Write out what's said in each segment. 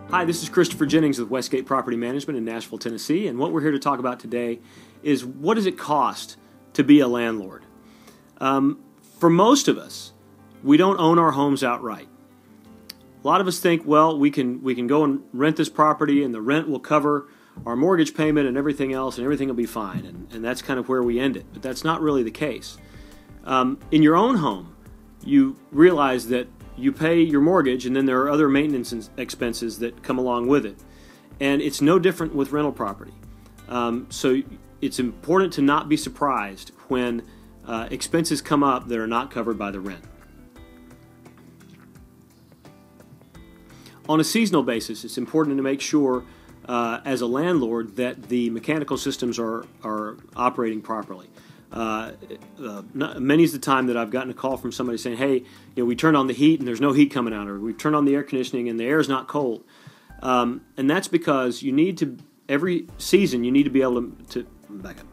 Hi, this is Christopher Jennings with Westgate Property Management in Nashville, Tennessee, and what we're here to talk about today is what does it cost to be a landlord? For most of us, we don't own our homes outright. A lot of us think, well, we can go and rent this property and the rent will cover our mortgage payment and everything else and everything will be fine, and that's kind of where we end it, but that's not really the case. In your own home, you realize that you pay your mortgage and then there are other maintenance expenses that come along with it. And it's no different with rental property. So it's important to not be surprised when expenses come up that are not covered by the rent. On a seasonal basis, it's important to make sure as a landlord that the mechanical systems are operating properly. Many's the time that I've gotten a call from somebody saying, hey, we turned on the heat and there's no heat coming out, or we turned on the air conditioning and the air is not cold. And that's because you need to, every season, you need to be able to back up.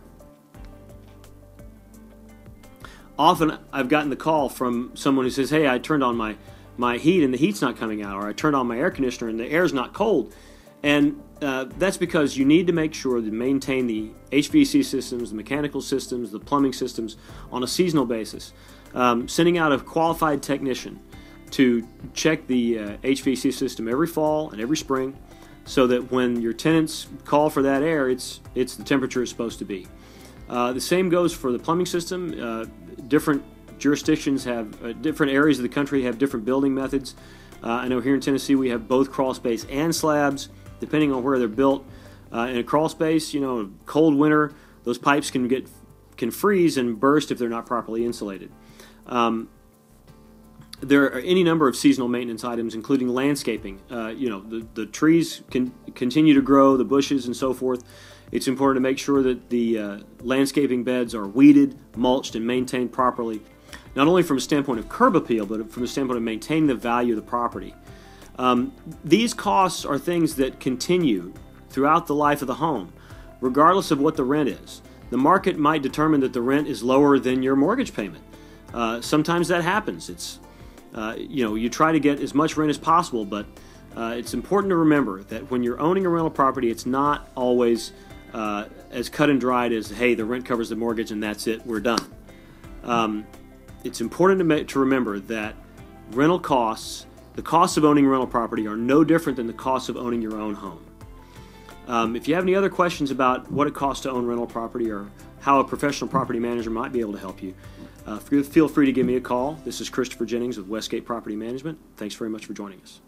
Often I've gotten the call from someone who says, hey, I turned on my heat and the heat's not coming out, or I turned on my air conditioner and the air's not cold. And that's because you need to make sure to maintain the HVAC systems, the mechanical systems, the plumbing systems on a seasonal basis. Sending out a qualified technician to check the HVAC system every fall and every spring so that when your tenants call for that air, it's the temperature it's supposed to be. The same goes for the plumbing system. Different jurisdictions have, different areas of the country have different building methods. I know here in Tennessee we have both crawl space and slabs. Depending on where they're built. In a crawl space, a cold winter, those pipes can freeze and burst if they're not properly insulated. There are any number of seasonal maintenance items, including landscaping. The trees can continue to grow, the bushes and so forth. It's important to make sure that the landscaping beds are weeded, mulched, and maintained properly, not only from a standpoint of curb appeal, but from the standpoint of maintaining the value of the property. These costs are things that continue throughout the life of the home, regardless of what the rent is. The market might determine that the rent is lower than your mortgage payment. Sometimes that happens. It's, you try to get as much rent as possible, but it's important to remember that when you're owning a rental property, it's not always as cut and dried as, hey, the rent covers the mortgage and that's it, we're done. It's important to remember that rental costs, the costs of owning rental property, are no different than the costs of owning your own home. If you have any other questions about what it costs to own rental property or how a professional property manager might be able to help you, feel free to give me a call. This is Christopher Jennings with Westgate Property Management. Thanks very much for joining us.